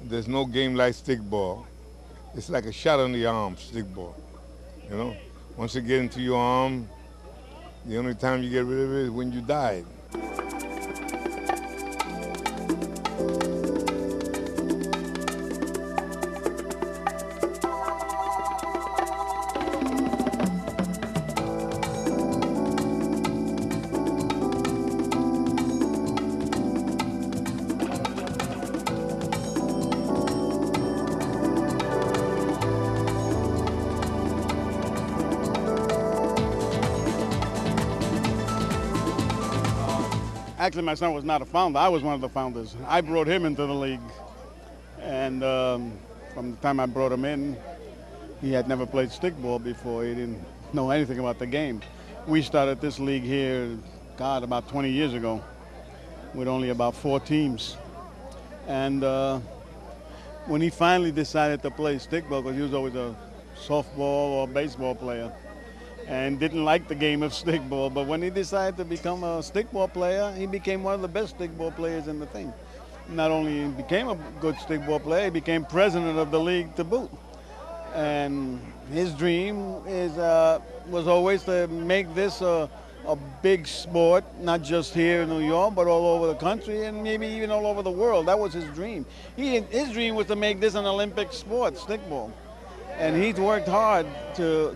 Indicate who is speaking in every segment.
Speaker 1: There's no game like stickball. It's like a shot on the arm, stickball. You know, once it gets into your arm, the only time you get rid of it is when you die.
Speaker 2: Actually, my son was not a founder. I was one of the founders. I brought him into the league. And from the time I brought him in, he had never played stickball before. He didn't know anything about the game. We started this league here, God, about 20 years ago, with only about 4 teams. And when he finally decided to play stickball, because he was always a softball or baseball player, and didn't like the game of stickball, but when he decided to become a stickball player, he became one of the best stickball players in the thing. Not only became a good stickball player, he became president of the league to boot. And his dream was always to make this a big sport, not just here in New York, but all over the country and maybe even all over the world. That was his dream. His dream was to make this an Olympic sport, stickball. And he's worked hard to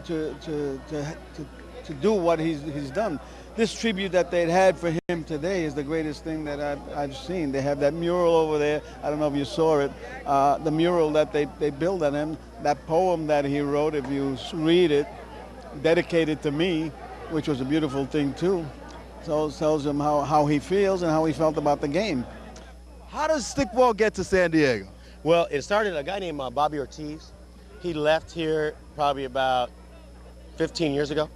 Speaker 2: do what he's done. This tribute that they'd had for him today is the greatest thing that I've seen. They have that mural over there. I don't know if you saw it. The mural that they built on him, that poem that he wrote, if you read it, dedicated to me, which was a beautiful thing too. So it tells him how he feels and how he felt about the game.
Speaker 3: How does stickball get to San Diego?
Speaker 4: Well, it started a guy named Bobby Ortiz. He left here probably about 15 years ago,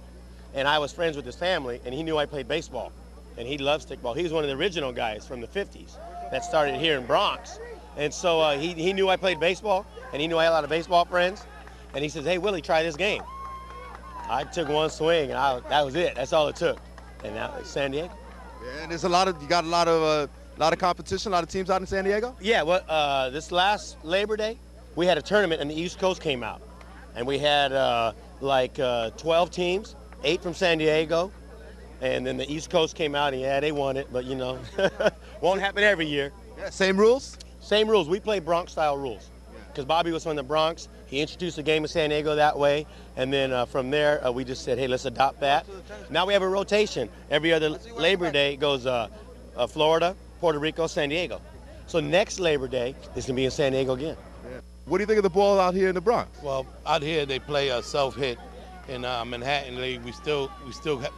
Speaker 4: and I was friends with his family, and he knew I played baseball, and he loved stickball. He was one of the original guys from the 50s that started here in Bronx, and so he knew I played baseball, and he knew I had a lot of baseball friends, and he says, "Hey, Willie, try this game." I took one swing, and that was it. That's all it took, and now it's San Diego.
Speaker 3: Yeah, and there's you got a lot of competition, a lot of teams out in San Diego?
Speaker 4: Yeah, well, this last Labor Day, we had a tournament and the East Coast came out. And we had 12 teams, 8 from San Diego. And then the East Coast came out and yeah, they won it, but you know, won't happen every year.
Speaker 3: Yeah, same rules?
Speaker 4: Same rules. We play Bronx style rules. Because Bobby was from the Bronx. He introduced the game of San Diego that way. And then from there, we just said, hey, let's adopt that. Now we have a rotation. Every other Labor Day goes Florida, Puerto Rico, San Diego. So next Labor Day is going to be in San Diego again.
Speaker 3: What do you think of the ball out here in the Bronx?
Speaker 5: Well, out here they play a self-hit. In Manhattan League, we still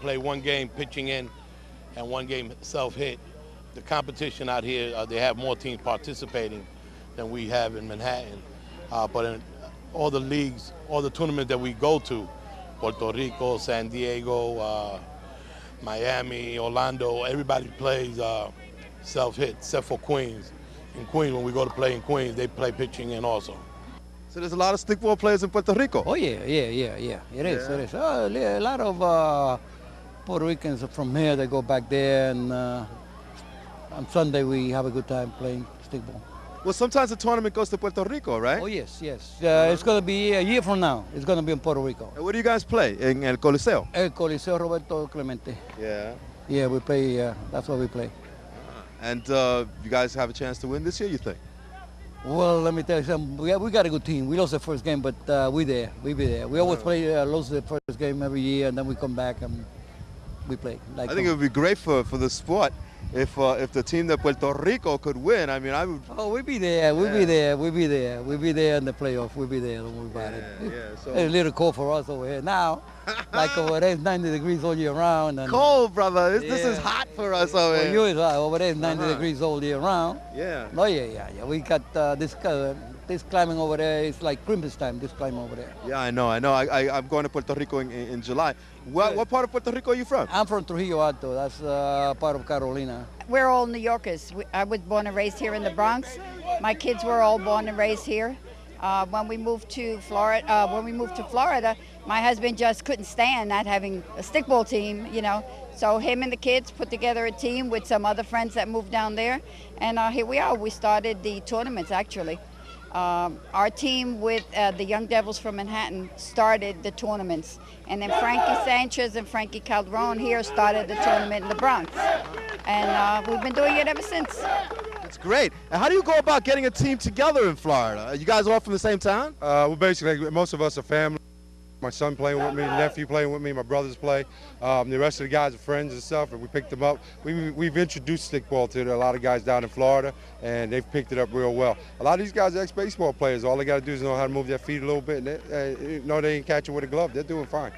Speaker 5: play one game pitching in and one game self-hit. The competition out here, they have more teams participating than we have in Manhattan. But in all the leagues, all the tournaments that we go to, Puerto Rico, San Diego, Miami, Orlando, everybody plays self-hit, except for Queens. In Queens, when we go to play in Queens, they play pitching in also.
Speaker 3: So there's a lot of stickball players in Puerto Rico?
Speaker 6: Oh, yeah. It is. Oh, a lot of Puerto Ricans from here, they go back there, and on Sunday we have a good time playing stickball.
Speaker 3: Well, sometimes the tournament goes to Puerto Rico, right?
Speaker 6: Oh, yes. It's going to be a year from now. It's going to be in Puerto Rico.
Speaker 3: And where do you guys play? In El Coliseo?
Speaker 6: El Coliseo Roberto Clemente.
Speaker 3: Yeah.
Speaker 6: Yeah, we play, that's where we play.
Speaker 3: And you guys have a chance to win this year, you think?
Speaker 6: Well, let me tell you something. We got a good team. We lost the first game, but we there. We be there. We always lose the first game every year, and then we come back and we play.
Speaker 3: I think it would be great for the sport if the team that Puerto Rico could win. I mean, I would.
Speaker 6: Oh, we'll be there. We'll be there. We'll be there. We'll be there in the playoff. We'll be there. Don't worry about it.
Speaker 3: Yeah. So
Speaker 6: it's a little cold for us over here now. Like over there, it's 90 degrees all year round. And
Speaker 3: cold, brother. This is hot for us over here.
Speaker 6: For you, it's hot. Over there, it's 90 degrees all year round.
Speaker 3: Yeah.
Speaker 6: Oh, yeah. We got this this climbing over there is like Christmas time, this climb over there.
Speaker 3: Yeah, I know. I'm going to Puerto Rico in July. What part of Puerto Rico are you from?
Speaker 6: I'm from Trujillo Alto, that's part of Carolina.
Speaker 7: We're all New Yorkers. I was born and raised here in the Bronx. My kids were all born and raised here. When we moved to Florida, my husband just couldn't stand not having a stickball team, you know. So him and the kids put together a team with some other friends that moved down there, and here we are. We started the tournaments actually. Our team with the Young Devils from Manhattan started the tournaments, and then Frankie Sanchez and Frankie Calderon here started the tournament in the Bronx, and we've been doing it ever since.
Speaker 3: It's great. And how do you go about getting a team together in Florida? Are you guys all from the same town?
Speaker 8: Well, basically, most of us are family. My son playing with me, nephew playing with me, my brothers play. The rest of the guys are friends and stuff, and we picked them up. We've introduced stickball to a lot of guys down in Florida, and they've picked it up real well. A lot of these guys are ex-baseball players. All they got to do is know how to move their feet a little bit, and know they ain't catching with a glove. They're doing fine.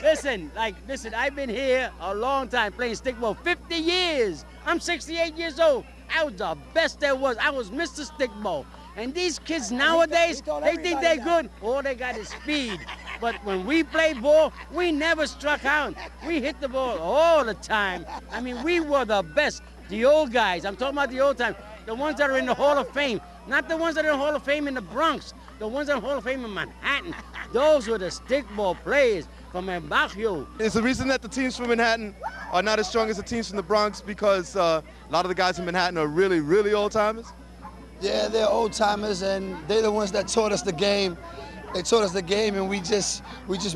Speaker 9: Listen, I've been here a long time playing stickball, 50 years. I'm 68 years old. I was the best there was. I was Mr. Stickball. And these kids nowadays, they think they're good. All they got is speed. But when we played ball, we never struck out. We hit the ball all the time. I mean, we were the best. The old guys, I'm talking about the old time, the ones that are in the Hall of Fame, not the ones that are in the Hall of Fame in the Bronx, the ones that are in the Hall of Fame in Manhattan. Those were the stickball players from El Barrio.
Speaker 3: Is the reason that the teams from Manhattan are not as strong as the teams from the Bronx because a lot of the guys from Manhattan are really, really old-timers?
Speaker 10: Yeah, they're old-timers, and they're the ones that taught us the game. They taught us the game, and we just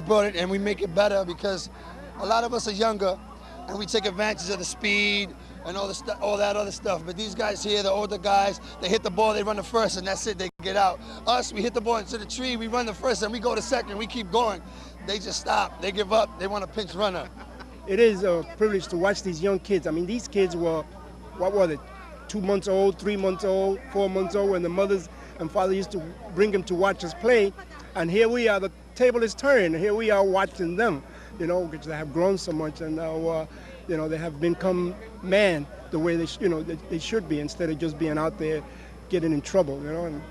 Speaker 10: brought it, and we make it better because a lot of us are younger, and we take advantage of the speed and all that other stuff. But these guys here, the older guys, they hit the ball, they run the first, and that's it, they get out. Us, we hit the ball into the tree, we run the first, and we go to second, we keep going. They just stop, they give up, they want a pinch runner.
Speaker 11: It is a privilege to watch these young kids. I mean, these kids were, what was it, 2 months old, 3 months old, 4 months old, and the mothers and fathers used to bring them to watch us play. And here we are, the table is turned. Here we are watching them, you know, because they have grown so much, and now, you know, they have become man the way they should be, instead of just being out there getting in trouble, you know. And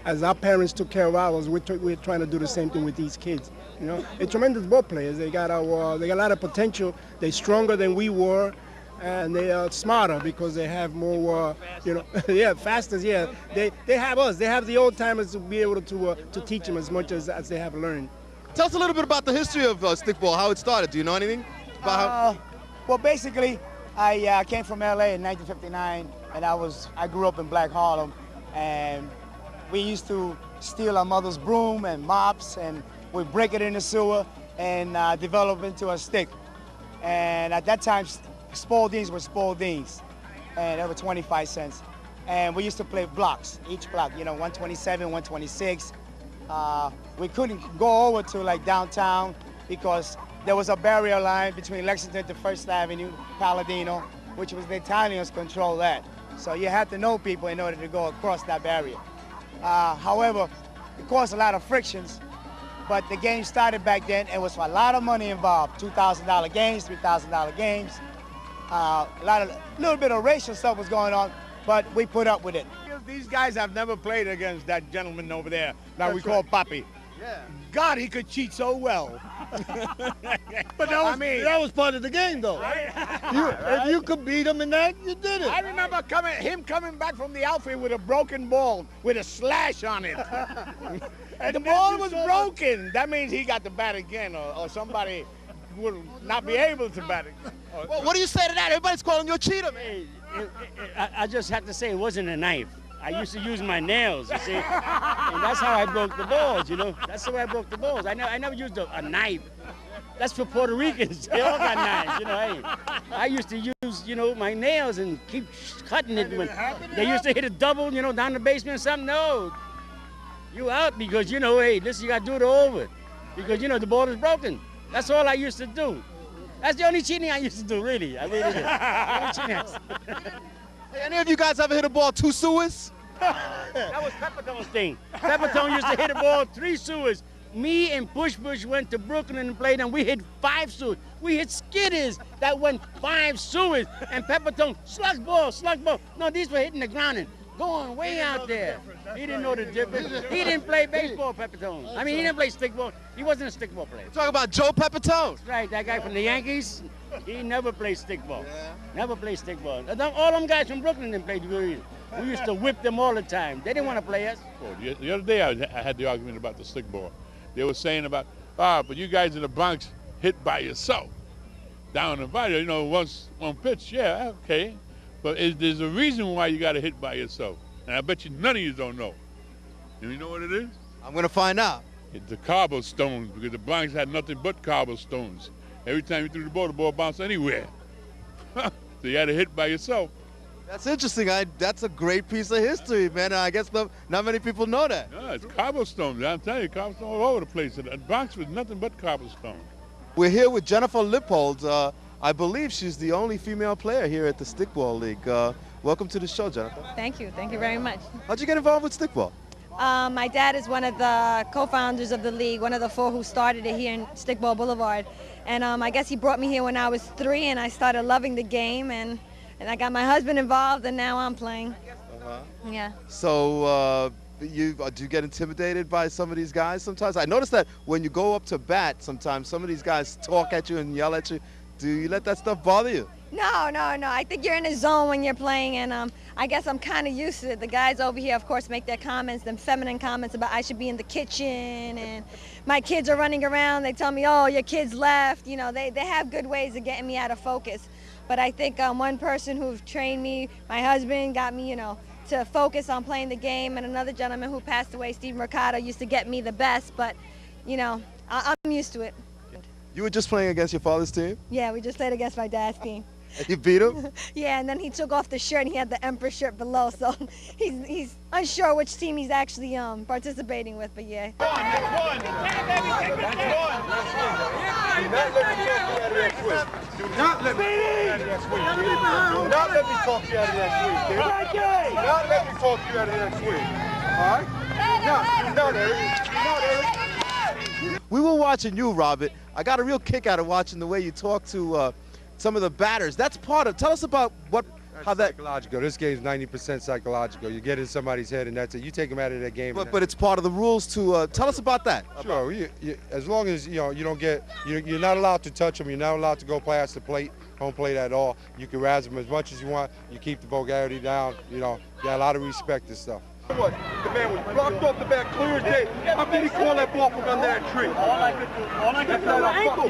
Speaker 11: as our parents took care of ours, we're trying to do the same thing with these kids, you know. They're tremendous ball players. They got a lot of potential. They're stronger than we were. And they are smarter because they have more, you know, yeah, faster, yeah. They have us. They have the old timers to be able to teach them as much as they have learned.
Speaker 3: Tell us a little bit about the history of stickball, how it started. Do you know anything about how?
Speaker 12: Well, basically, I came from LA in 1959, and I grew up in Black Harlem, and we used to steal our mother's broom and mops, and we'd break it in the sewer and develop into a stick. And at that time, Spaldings were Spaldings, and they were 25 cents. And we used to play blocks, each block, you know, 127, 126. We couldn't go over to like downtown because there was a barrier line between Lexington to First Avenue, Paladino, which was the Italians control that. So you had to know people in order to go across that barrier. However, it caused a lot of frictions, but the game started back then. It was a lot of money involved, $2,000 games, $3,000 games. A little bit of racial stuff was going on, but we put up with it.
Speaker 13: These guys have never played against that gentleman over there that we call Papi.
Speaker 10: Yeah.
Speaker 13: God, he could cheat so well.
Speaker 11: But that was part of the game, though. If you could beat him in that, you did it.
Speaker 13: I remember him coming back from the outfield with a broken ball with a slash on it. And the ball was broken. That means he got to bat again, or somebody would not be able to bat again.
Speaker 3: Well, what do you say to that? Everybody's calling you a cheater, man.
Speaker 9: I just have to say it wasn't a knife. I used to use my nails, you see, and that's how I broke the balls, you know. That's the way I broke the balls. I never used a knife. That's for Puerto Ricans. They all got knives, you know. Hey, I used to use, you know, my nails and keep cutting it when they used to hit a double, you know, down the basement or something. No, you out because, you know, hey, listen, you got to do it over because, you know, the ball is broken. That's all I used to do. That's the only cheating I used to do, really. I really did.
Speaker 3: Hey, any of you guys ever hit a ball 2 sewers?
Speaker 9: That was Peppertone's thing. Peppertone used to hit a ball 3 sewers. Me and Bush went to Brooklyn and played, and we hit 5 sewers. We hit skidders that went 5 sewers. And Peppertone, slug ball. No, these were hitting the ground and going way out there. He didn't know the difference. He didn't play baseball, Pepitone. I mean, he didn't play stickball. He wasn't a stickball player.
Speaker 3: Talk about Joe Pepitone.
Speaker 9: That's right, that guy from the Yankees. He never played stickball. Yeah. Never played stickball. All them guys from Brooklyn didn't play good. We used to whip them all the time. They didn't want to play us.
Speaker 14: The other day I had the argument about the stickball. They were saying about, but you guys in the Bronx hit by yourself. Down the body, one pitch, yeah, okay. But there's a reason why you got to hit by yourself. And I bet you none of you don't know. And you know what it is?
Speaker 3: I'm going to find out.
Speaker 14: It's the cobblestones, because the Bronx had nothing but cobblestones. Every time you threw the ball bounced anywhere. So you had to hit by yourself.
Speaker 3: That's interesting. That's a great piece of history, man. I guess not many people know that.
Speaker 14: No, it's cobblestones. I'm telling you, cobblestones all over the place. The Bronx was nothing but cobblestone.
Speaker 3: We're here with Jennifer Lippold. I believe she's the only female player here at the Stickball League. Welcome to the show, Jennifer.
Speaker 15: Thank you very much.
Speaker 3: How'd you get involved with Stickball?
Speaker 15: My dad is one of the co-founders of the league, one of the 4 who started it here in Stickball Boulevard. And I guess he brought me here when I was 3, and I started loving the game, and I got my husband involved, and now I'm playing. Yeah.
Speaker 3: So do you get intimidated by some of these guys sometimes? I noticed that when you go up to bat sometimes, some of these guys talk at you and yell at you. Do you let that stuff bother you?
Speaker 15: No. I think you're in a zone when you're playing, and I guess I'm kind of used to it. The guys over here, of course, make their comments, them feminine comments about I should be in the kitchen, and my kids are running around. They tell me, oh, your kids left. They have good ways of getting me out of focus. But I think one person who trained me, my husband, got me, to focus on playing the game, and another gentleman who passed away, Steve Mercado, used to get me the best. But, I'm used to it.
Speaker 3: You were just playing against your father's team?
Speaker 15: Yeah, we just played against my dad's team.
Speaker 3: And you beat him?
Speaker 15: Yeah, and then he took off the shirt and he had the Emperor shirt below, so he's unsure which team he's actually participating with, but yeah.
Speaker 8: Do not let me talk you out of that swing, kid. Do not let me talk you out of that swing. All right? No, Eric.
Speaker 3: We were watching you, Robert. I got a real kick out of watching the way you talk to some of the batters. That's part of. Tell us about how that.
Speaker 8: Psychological. This game's 90% psychological. You get in somebody's head, and that's it. You take them out of that game.
Speaker 3: But it's part of the rules to. Tell us about that.
Speaker 8: Sure. As long as you don't get, you're not allowed to touch them. You're not allowed to go past the plate, home plate at all. You can razz them as much as you want. You keep the vulgarity down. Got a lot of respect and stuff.
Speaker 16: What? The man was blocked off the back clear as day. How can he call that ball from under that tree? All I could do is ankle.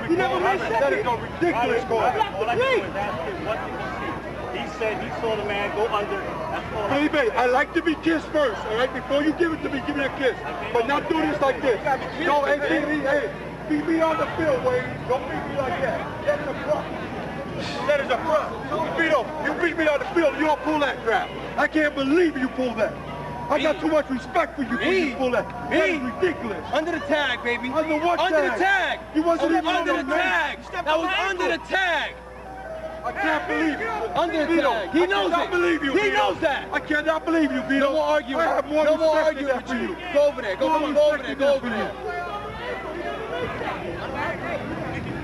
Speaker 16: You never made that. That is a ridiculous call. All I could do is ask him what did he see. He said he saw the man go under. That's all. Baby, I like to be kissed first, all right? Before you give it to me, give me a kiss. But not do this like this. No, hey, beat me on the field, Wade. Don't beat me like that. That is a problem. That is a problem. You beat me on the field, you don't pull that crap. I can't believe you pulled that. I got too much respect for you for you pull that. That is ridiculous.
Speaker 9: Under the tag, baby.
Speaker 16: Under what tag?
Speaker 9: Under the tag.
Speaker 16: You wasn't even
Speaker 9: under the tag. That was under the tag.
Speaker 16: I can't believe you.
Speaker 9: Under the tag. He knows it.
Speaker 16: I cannot believe you,
Speaker 9: He knows that.
Speaker 16: I cannot believe you, Vito.
Speaker 9: No more arguing.
Speaker 16: I have more respect for you.
Speaker 9: Go over there. Go over there.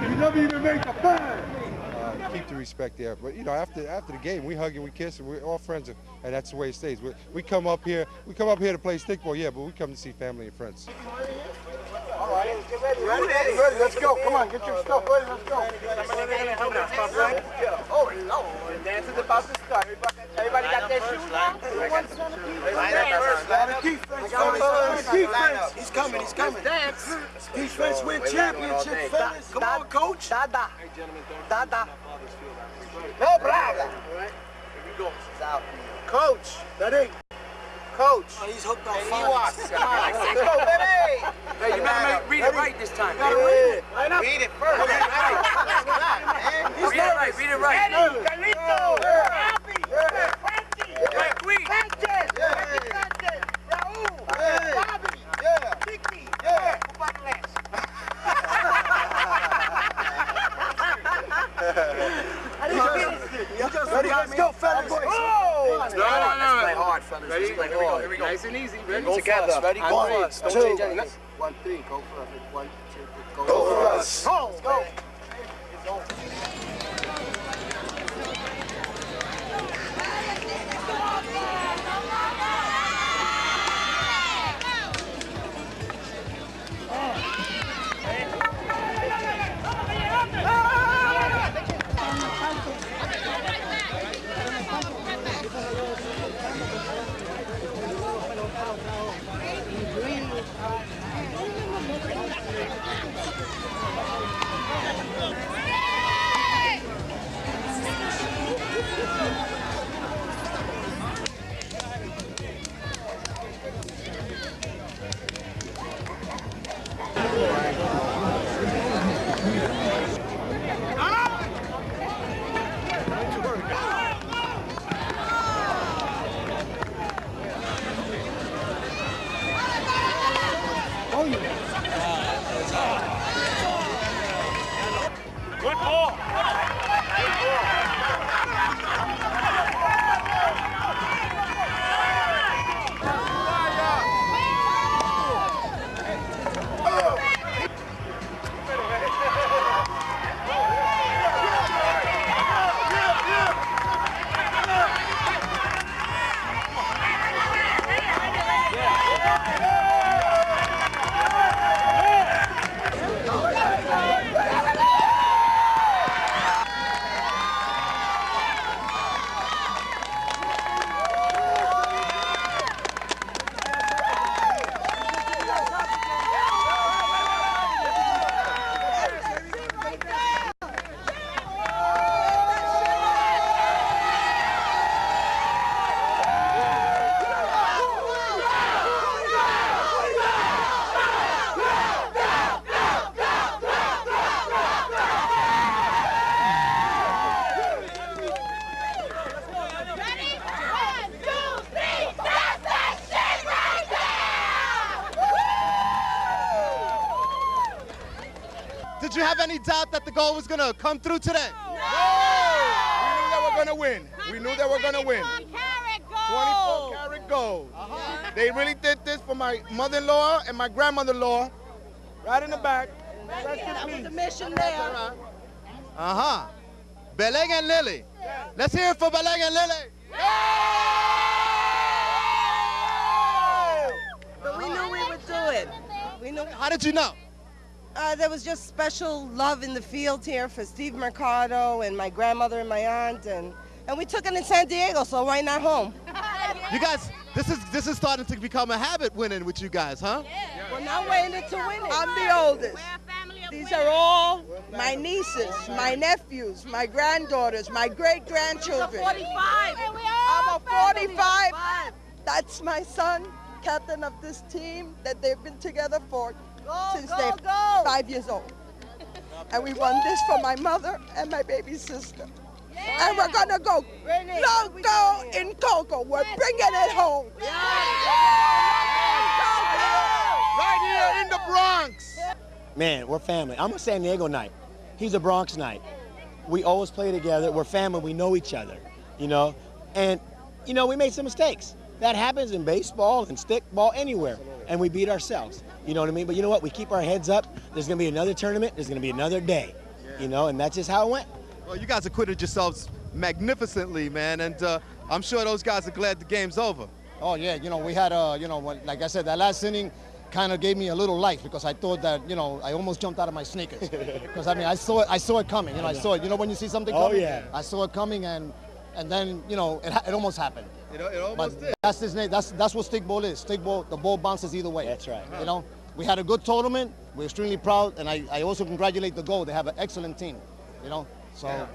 Speaker 16: You never even made the bag.
Speaker 8: Keep the respect there, but after the game, we hug and we kiss, and we're all friends, and that's the way it stays. We come up here to play stickball, yeah, but we come to see family and friends.
Speaker 16: All right, get ready. Ready? Let's go. Come on, get your stuff ready. Let's go. Oh, no. The dance is about to start. Everybody got their shoes on? He's coming. Dance. Defense win championship, fellas. Come on, coach. Dada. No problem. All right, here we go. Coach. That ain't. Coach. Oh, he's hooked on fun. Let's go, baby.
Speaker 9: Hey, you better read it right this time.
Speaker 16: Read it first.
Speaker 9: Read it right.
Speaker 16: Carlito.
Speaker 9: Happy. Frankie.
Speaker 16: Sanchez. Raul. Bobby. Vicky. Ready? Let's go, fellas.
Speaker 9: Oh!
Speaker 16: Let's play
Speaker 9: hard, fellas. Ready? Here we go. Nice and easy. Ready?
Speaker 16: Go together. Ready? Go for us. Don't change anything. 1, 3. Go for us. 1, 2, 3. Go for us. Let's go.
Speaker 3: Did you have any doubt that the goal was going to come through today?
Speaker 13: No! We knew that we're going to win. We knew that we're going to win. 24-karat gold. They really did this for my mother-in-law and my grandmother-in-law. Right in the back.
Speaker 17: That was the mission there.
Speaker 3: Uh-huh. Beleng and Lily. Let's hear it for Beleng and Lily.
Speaker 17: But we knew we would do it. We knew.
Speaker 3: How did you know?
Speaker 17: There was just special love in the field here for Steve Mercado and my grandmother and my aunt, and we took it in San Diego, so why not home?
Speaker 3: You guys, this is starting to become a habit winning with you guys, huh?
Speaker 17: We're not waiting to win it.
Speaker 18: I'm the oldest. These are all my nieces, my nephews, my granddaughters, my great-grandchildren.
Speaker 17: I'm a 45.
Speaker 18: I'm a 45. That's my son, captain of this team that they've been together for since they're 5 years old. And we won this for my mother and my baby sister. Yeah. And we're gonna go loco in Coco. We're bringing it home.
Speaker 13: Right here in the Bronx.
Speaker 4: Man, we're family. I'm a San Diego Knight. He's a Bronx Knight. We always play together. We're family. We know each other, you know? And, you know, we made some mistakes. That happens in baseball and stickball, anywhere. And we beat ourselves. You know what I mean? But you know what? We keep our heads up. There's going to be another tournament. There's going to be another day. You know, and that's just how it went.
Speaker 3: Well, you guys acquitted yourselves magnificently, man. And I'm sure those guys are glad the game's over.
Speaker 19: Oh, yeah. You know, we had, you know, like I said, that last inning kind of gave me a little life because I thought that, you know, I almost jumped out of my sneakers. Because, I mean, I saw it coming. You know, I saw it. You know when you see something coming?
Speaker 4: Oh, yeah.
Speaker 19: I saw it coming, and then, you know, it almost happened.
Speaker 3: It almost did.
Speaker 19: That's his name. That's what stickball is. Stickball, the ball bounces either way.
Speaker 4: That's right.
Speaker 19: You know, we had a good tournament. We're extremely proud, and I also congratulate the goal. They have an excellent team. You know, so.
Speaker 3: Yeah.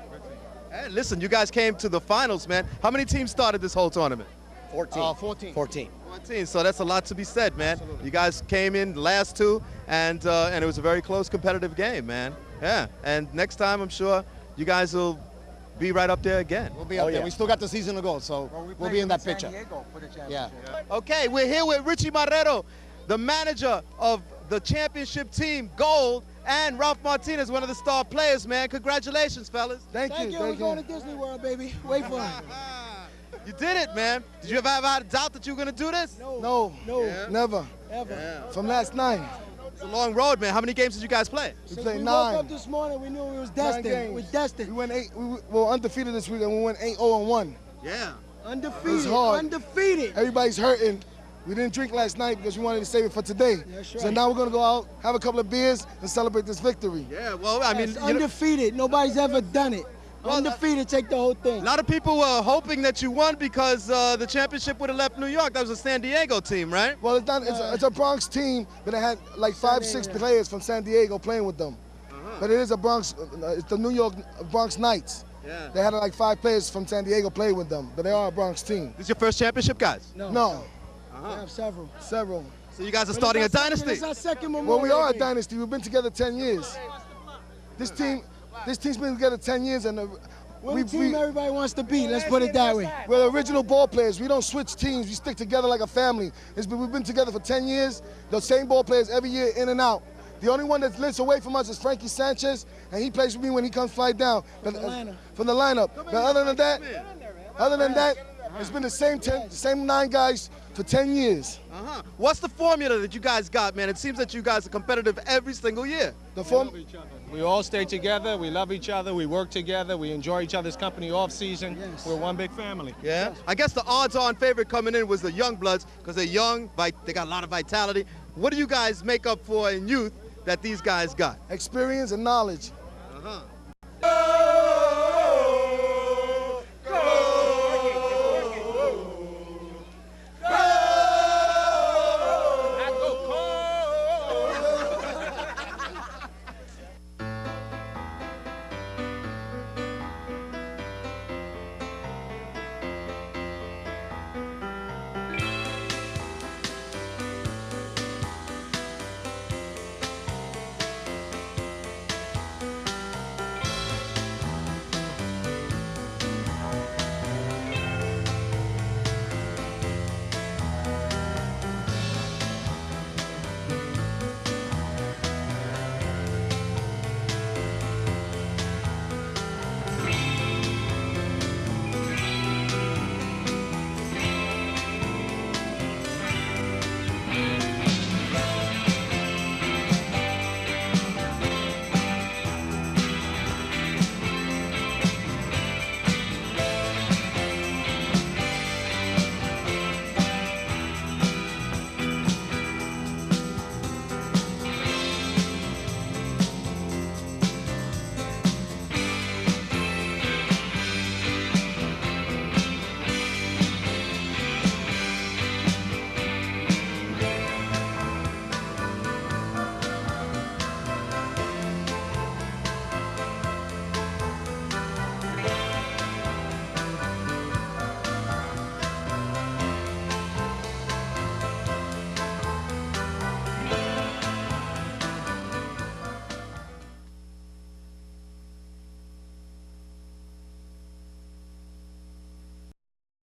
Speaker 3: And listen, you guys came to the finals, man. How many teams started this whole tournament?
Speaker 4: 14.
Speaker 19: 14.
Speaker 4: 14.
Speaker 3: 14. So that's a lot to be said, man. Absolutely. You guys came in the last two, and it was a very close, competitive game, man. Yeah. And next time, I'm sure you guys will be right up there again.
Speaker 19: We'll be up there. We still got the season to go, so we'll be in that picture. Yeah.
Speaker 3: Okay, we're here with Richie Marrero, the manager of the championship team, Gold, and Ralph Martinez, one of the star players, man. Congratulations, fellas.
Speaker 12: Thank you. We're going to Disney World, baby. Wait for it.
Speaker 3: You did it, man. Did you ever have a doubt that you were going to do this?
Speaker 12: No, never. Ever.
Speaker 3: Yeah.
Speaker 12: From last 9.
Speaker 3: It's a long road, man. How many games did you guys play?
Speaker 12: We played 9. Woke up this morning, we knew we was destined. We're destined. We went 8. We were undefeated this week, and we went 8-0-1.
Speaker 3: Yeah.
Speaker 12: Undefeated. It was hard. Undefeated. Everybody's hurting. We didn't drink last night because we wanted to save it for today. That's right. So now we're going to go out, have a couple of beers, and celebrate this victory.
Speaker 3: Yeah, well, I mean,
Speaker 12: undefeated. Nobody's ever done it. Well, undefeated, take the whole thing.
Speaker 3: A lot of people were hoping that you won because the championship would have left New York. That was a San Diego team, right?
Speaker 12: Well, it's a Bronx team, but it had like 5, 6 players from San Diego playing with them. But it is a Bronx, it's the New York Bronx Knights.
Speaker 3: Yeah.
Speaker 12: They had like 5 players from San Diego play with them, but they are a Bronx team.
Speaker 3: This is your first championship, guys?
Speaker 12: No. We have several.
Speaker 3: So you guys are starting a dynasty?
Speaker 12: It's our second memorial. Well, we are a dynasty. We've been together 10 years. This team's been together 10 years, and we're the team everybody wants to beat. Let's put it that way. We're the original ball players. We don't switch teams. We stick together like a family. We've been together for 10 years. The same ball players every year, in and out. The only one that lives away from us is Frankie Sanchez,
Speaker 10: and he plays for me when he comes fly down. From the lineup. But other than that, it's been the same 9 guys for 10 years.
Speaker 3: What's the formula that you guys got, man? It seems that you guys are competitive every single year.
Speaker 20: We all stay together. We love each other. We work together. We enjoy each other's company off season. Yes. We're one big family.
Speaker 3: Yeah. I guess the odds-on favorite coming in was the young bloods because they're young. They got a lot of vitality. What do you guys make up for in youth that these guys got?
Speaker 10: Experience and knowledge.